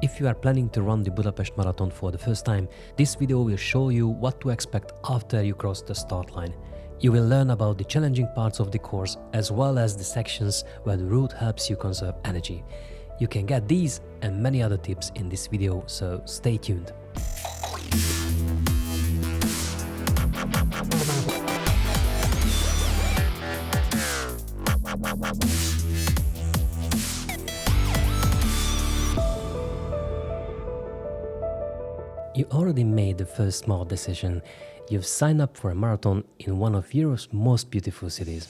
If you are planning to run the Budapest Marathon for the first time, this video will show you what to expect after you cross the start line. You will learn about the challenging parts of the course as well as the sections where the route helps you conserve energy. You can get these and many other tips in this video, so stay tuned. You already made the first smart decision. You've signed up for a marathon in one of Europe's most beautiful cities.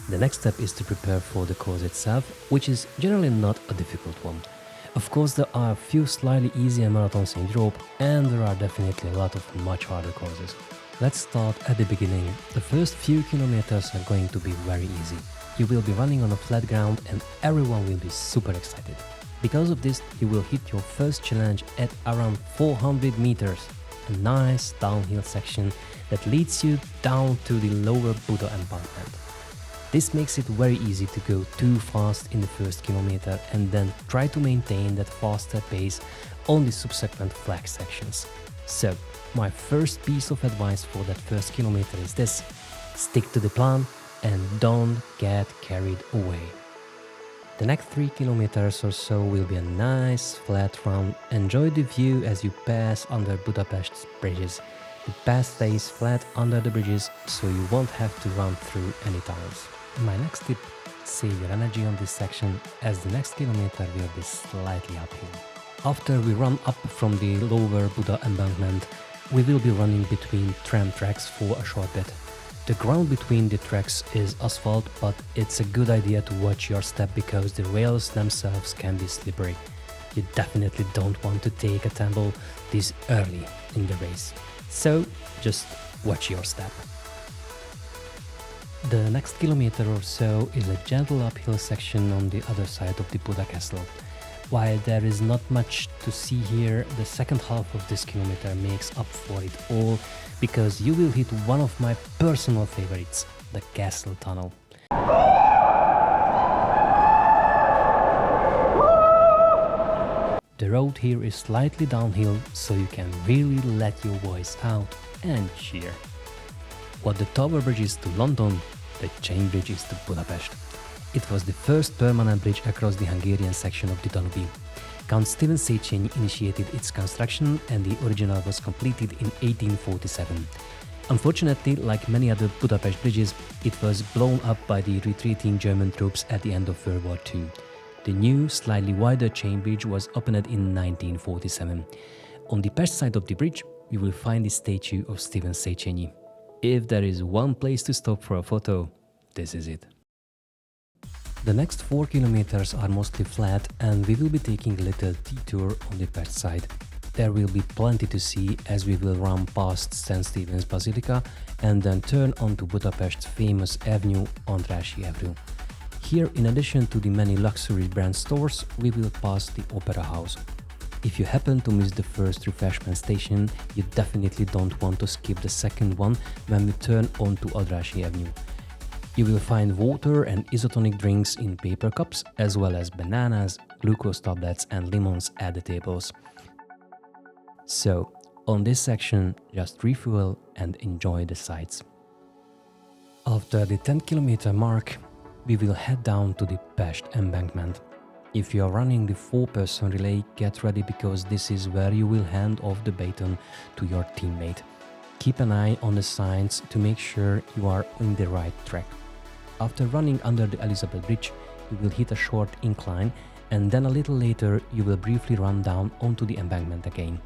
The next step is to prepare for the course itself, which is generally not a difficult one. Of course, there are a few slightly easier marathons in Europe, and there are definitely a lot of much harder courses. Let's start at the beginning. The first few kilometers are going to be very easy. You will be running on a flat ground and everyone will be super excited. Because of this, you will hit your first challenge at around 400 meters, a nice downhill section that leads you down to the lower Buda embankment. This makes it very easy to go too fast in the first kilometer and then try to maintain that faster pace on the subsequent flag sections. So, my first piece of advice for that first kilometer is this: stick to the plan and don't get carried away. The next 3 kilometers or so will be a nice flat run. Enjoy the view as you pass under Budapest's bridges. The path stays flat under the bridges, so you won't have to run through any tunnels. My next tip: save your energy on this section, as the next kilometer will be slightly uphill. After we run up from the lower Buda embankment, we will be running between tram tracks for a short bit. The ground between the tracks is asphalt, but it's a good idea to watch your step because the rails themselves can be slippery. You definitely don't want to take a tumble this early in the race. So just watch your step. The next kilometer or so is a gentle uphill section on the other side of the Buda castle. While there is not much to see here, the second half of this kilometer makes up for it all, because you will hit one of my personal favorites, the castle tunnel. The road here is slightly downhill, so you can really let your voice out and cheer. What the Tower Bridge is to London, the Chainbridge is to Budapest. It was the first permanent bridge across the Hungarian section of the Danube. Count Stephen Széchenyi initiated its construction and the original was completed in 1847. Unfortunately, like many other Budapest bridges, it was blown up by the retreating German troops at the end of World War II. The new, slightly wider Chainbridge was opened in 1947. On the Pest side of the bridge, you will find the statue of Stephen Széchenyi. If there is one place to stop for a photo, this is it. The next 4 kilometers are mostly flat and we will be taking a little detour on the Pest side. There will be plenty to see as we will run past St. Stephen's Basilica and then turn onto Budapest's famous avenue, Andrássy Avenue. Here, in addition to the many luxury brand stores, we will pass the Opera House. If you happen to miss the first refreshment station, you definitely don't want to skip the second one when we turn onto Andrássy Avenue. You will find water and isotonic drinks in paper cups, as well as bananas, glucose tablets and lemons at the tables. So, on this section, just refuel and enjoy the sights. After the 10-kilometer mark, we will head down to the Pest embankment. If you are running the 4-person relay, get ready because this is where you will hand off the baton to your teammate. Keep an eye on the signs to make sure you are on the right track. After running under the Elizabeth Bridge, you will hit a short incline and then a little later you will briefly run down onto the embankment again.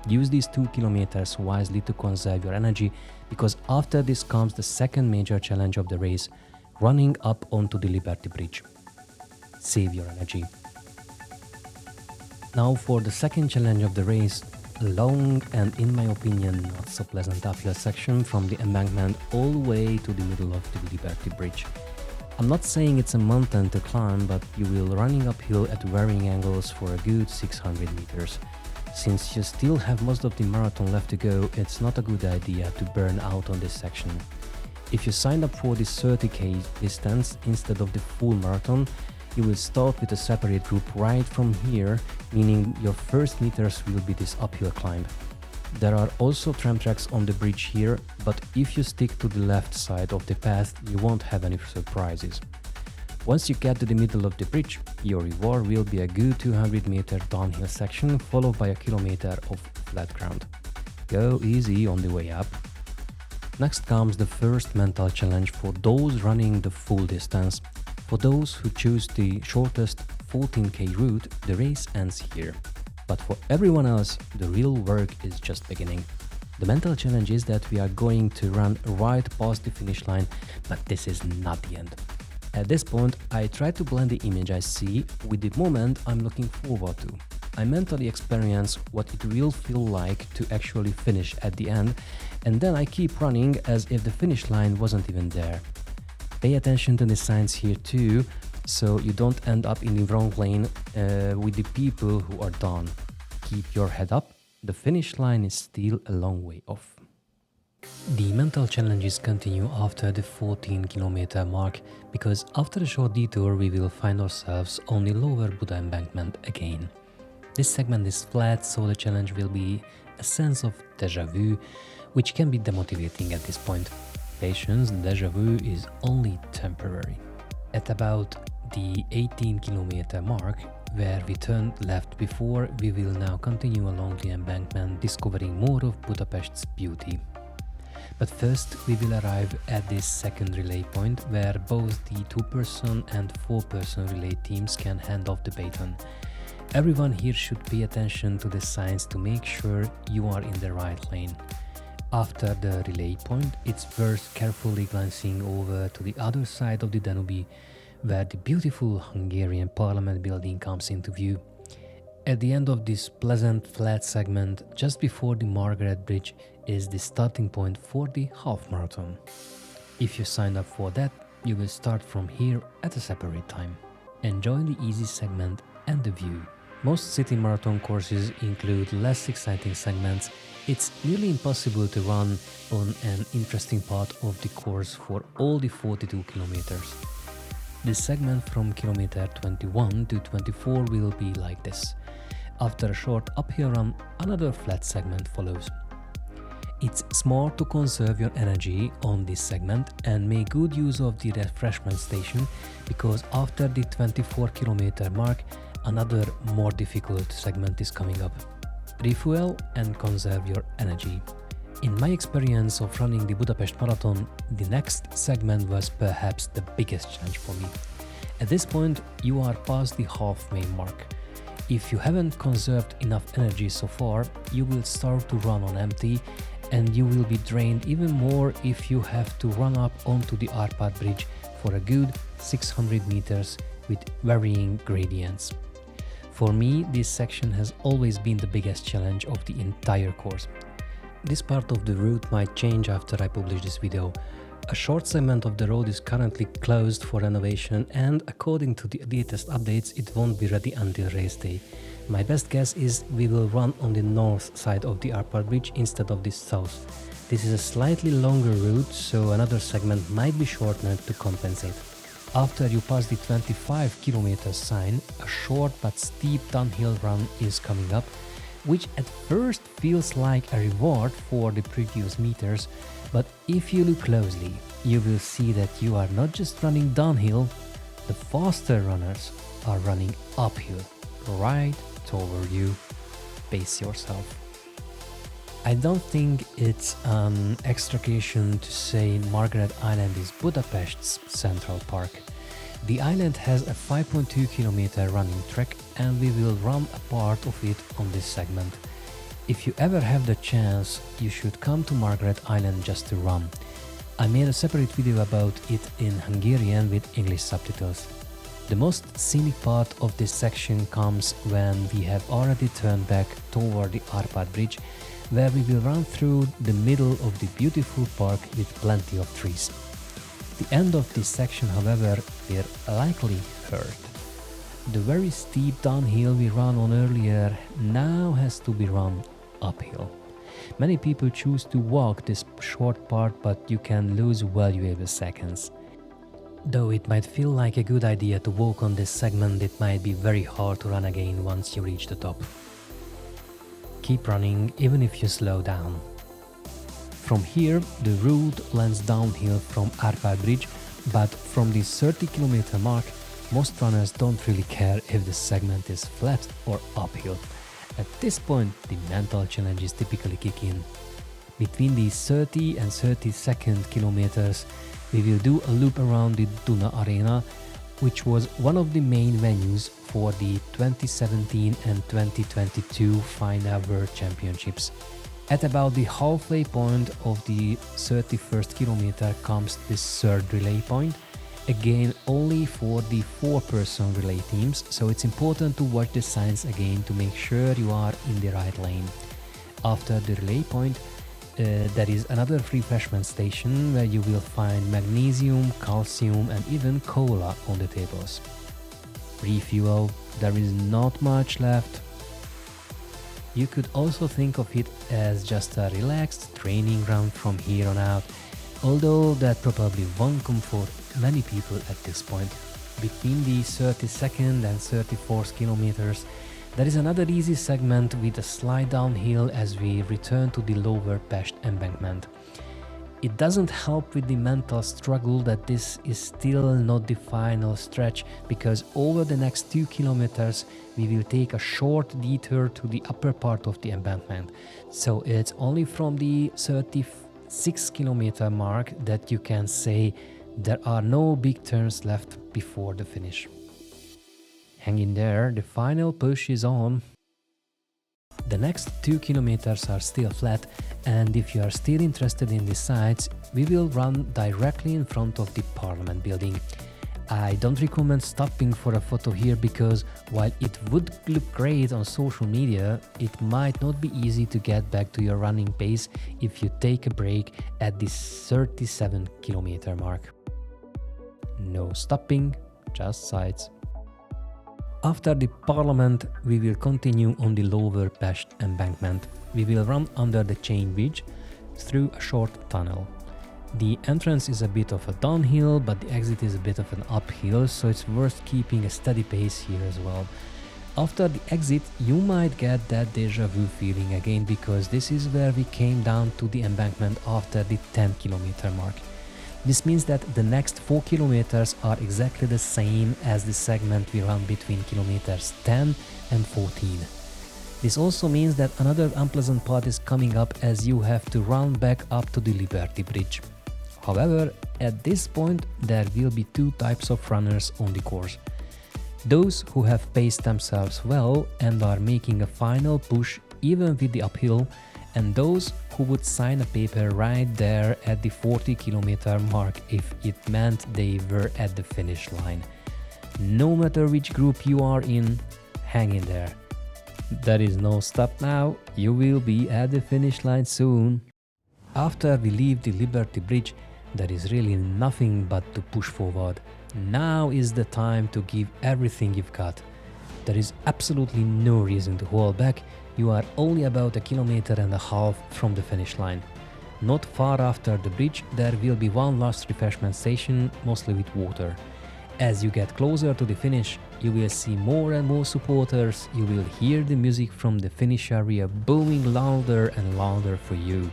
Use these 2 kilometers wisely to conserve your energy because after this comes the second major challenge of the race, running up onto the Liberty Bridge. Save your energy. Now for the second challenge of the race, a long and in my opinion not so pleasant uphill section from the embankment all the way to the middle of the Liberty Bridge. I'm not saying it's a mountain to climb, but you will running uphill at varying angles for a good 600 meters. Since you still have most of the marathon left to go, it's not a good idea to burn out on this section. If you signed up for this 30k distance instead of the full marathon, You will start with a separate group right from here, meaning your first meters will be this uphill climb. There are also tram tracks on the bridge here, but if you stick to the left side of the path, you won't have any surprises. Once you get to the middle of the bridge, your reward will be a good 200-meter downhill section followed by a kilometer of flat ground. Go easy on the way up. Next comes the first mental challenge for those running the full distance. For those who choose the shortest 14k route, the race ends here. But for everyone else, the real work is just beginning. The mental challenge is that we are going to run right past the finish line, but this is not the end. At this point, I try to blend the image I see with the moment I'm looking forward to. I mentally experience what it will feel like to actually finish at the end, and then I keep running as if the finish line wasn't even there. Pay attention to the signs here too, so you don't end up in the wrong lane with the people who are done. Keep your head up, the finish line is still a long way off. The mental challenges continue after the 14-kilometer mark, because after a short detour we will find ourselves on the lower Buda embankment again. This segment is flat, so the challenge will be a sense of deja vu, which can be demotivating at this point. Patience, deja vu is only temporary. At about the 18-kilometer mark, where we turned left before, we will now continue along the embankment, discovering more of Budapest's beauty. But first, we will arrive at this second relay point, where both the 2-person and 4-person relay teams can hand off the baton. Everyone here should pay attention to the signs to make sure you are in the right lane. After the relay point, it's worth carefully glancing over to the other side of the Danube, where the beautiful Hungarian Parliament building comes into view. At the end of this pleasant flat segment, just before the Margaret Bridge, is the starting point for the half marathon. If you signed up for that, you will start from here at a separate time. Enjoy the easy segment and the view. Most city marathon courses include less exciting segments. It's nearly impossible to run on an interesting part of the course for all the 42 kilometers. This segment from kilometer 21 to 24 will be like this. After a short uphill run, another flat segment follows. It's smart to conserve your energy on this segment and make good use of the refreshment station, because after the 24-kilometer mark, another more difficult segment is coming up. Refuel and conserve your energy. In my experience of running the Budapest Marathon, the next segment was perhaps the biggest challenge for me. At this point, you are past the halfway mark. If you haven't conserved enough energy so far, you will start to run on empty, and you will be drained even more if you have to run up onto the Árpád Bridge for a good 600 meters with varying gradients. For me, this section has always been the biggest challenge of the entire course. This part of the route might change after I publish this video. A short segment of the road is currently closed for renovation, and according to the latest updates, it won't be ready until race day. My best guess is we will run on the north side of the Árpád Bridge instead of the south. This is a slightly longer route, so another segment might be shortened to compensate. After you pass the 25-kilometer sign, a short but steep downhill run is coming up, which at first feels like a reward for the previous meters, but if you look closely, you will see that you are not just running downhill, the faster runners are running uphill, right toward you. Pace yourself. I don't think it's an exaggeration to say Margaret Island is Budapest's Central Park. The island has a 5.2-kilometer running track, and we will run a part of it on this segment. If you ever have the chance, you should come to Margaret Island just to run. I made a separate video about it in Hungarian with English subtitles. The most scenic part of this section comes when we have already turned back toward the Árpád Bridge, where we will run through the middle of the beautiful park with plenty of trees. The end of this section, however, will likely hurt. The very steep downhill we ran on earlier now has to be run uphill. Many people choose to walk this short part, but you can lose valuable seconds. Though it might feel like a good idea to walk on this segment, it might be very hard to run again once you reach the top. Keep running even if you slow down. From here, the route lands downhill from Árpád Bridge, but from the 30-kilometer mark, most runners don't really care if the segment is flat or uphill. At this point, the mental challenges typically kick in. Between the 30 and 32nd kilometers, we will do a loop around the Duna Aréna, which was one of the main venues for the 2017 and 2022 Final World Championships. At about the halfway point of the 31st kilometer comes this third relay point, again only for the 4-person relay teams, so it's important to watch the signs again to make sure you are in the right lane. After the relay point, there is another refreshment station where you will find magnesium, calcium and even cola on the tables. Refuel, there is not much left. You could also think of it as just a relaxed training ground from here on out, although that probably won't comfort many people at this point. Between the 32nd and 34th kilometers, there is another easy segment with a slight downhill as we return to the lower Pest embankment. It doesn't help with the mental struggle that this is still not the final stretch, because over the next 2 kilometers we will take a short detour to the upper part of the embankment. So it's only from the 36 kilometer mark that you can say there are no big turns left before the finish. Hang in there, the final push is on. The next 2 kilometers are still flat, and if you are still interested in the sights, we will run directly in front of the Parliament building. I don't recommend stopping for a photo here because while it would look great on social media, it might not be easy to get back to your running pace if you take a break at the 37 kilometer mark. No stopping, just sights. After the Parliament, we will continue on the lower Pest embankment. We will run under the Chainbridge through a short tunnel. The entrance is a bit of a downhill, but the exit is a bit of an uphill, so it's worth keeping a steady pace here as well. After the exit, you might get that deja vu feeling again, because this is where we came down to the embankment after the 10-kilometer mark. This means that the next 4 kilometers are exactly the same as the segment we run between kilometers 10 and 14. This also means that another unpleasant part is coming up as you have to run back up to the Liberty Bridge. However, at this point there will be 2 types of runners on the course. Those who have paced themselves well and are making a final push even with the uphill, and those who would sign a paper right there at the 40-kilometer mark if it meant they were at the finish line. No matter which group you are in, hang in there. There is no stop now, you will be at the finish line soon. After we leave the Liberty Bridge, there is really nothing but to push forward. Now is the time to give everything you've got. There is absolutely no reason to hold back. You are only about 1.5 kilometers from the finish line. Not far after the bridge, there will be one last refreshment station, mostly with water. As you get closer to the finish, you will see more and more supporters. You will hear the music from the finish area booming louder and louder for you.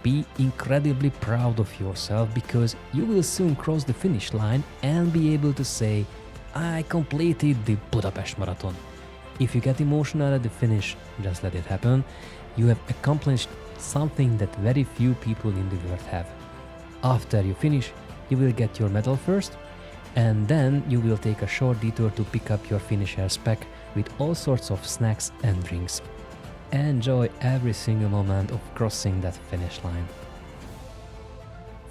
Be incredibly proud of yourself, because you will soon cross the finish line and be able to say, I completed the Budapest Marathon. If you get emotional at the finish, just let it happen. You have accomplished something that very few people in the world have. After you finish, you will get your medal first, and then you will take a short detour to pick up your finisher's pack with all sorts of snacks and drinks. Enjoy every single moment of crossing that finish line.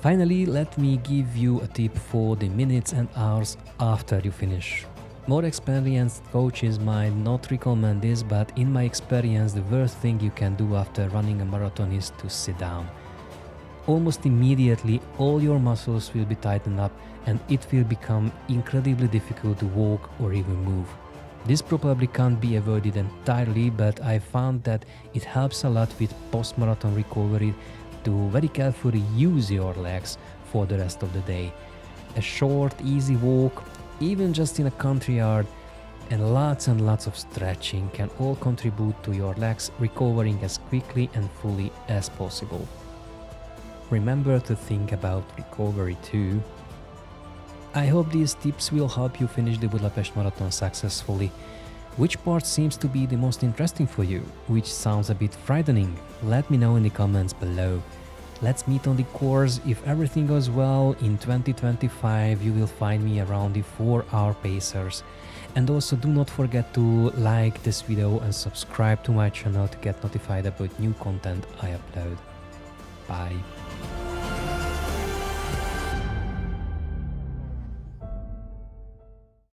Finally, let me give you a tip for the minutes and hours after you finish. More experienced coaches might not recommend this, but in my experience, the worst thing you can do after running a marathon is to sit down. Almost immediately, all your muscles will be tightened up and it will become incredibly difficult to walk or even move. This probably can't be avoided entirely, but I found that it helps a lot with post-marathon recovery to very carefully use your legs for the rest of the day. a short, easy walk, even just in a country yard, and lots of stretching can all contribute to your legs recovering as quickly and fully as possible. Remember to think about recovery too. I hope these tips will help you finish the Budapest Marathon successfully. Which part seems to be the most interesting for you? Which sounds a bit frightening? Let me know in the comments below. Let's meet on the course. If everything goes well, in 2025 you will find me around the 4-hour pacers. And also do not forget to like this video and subscribe to my channel to get notified about new content I upload. Bye.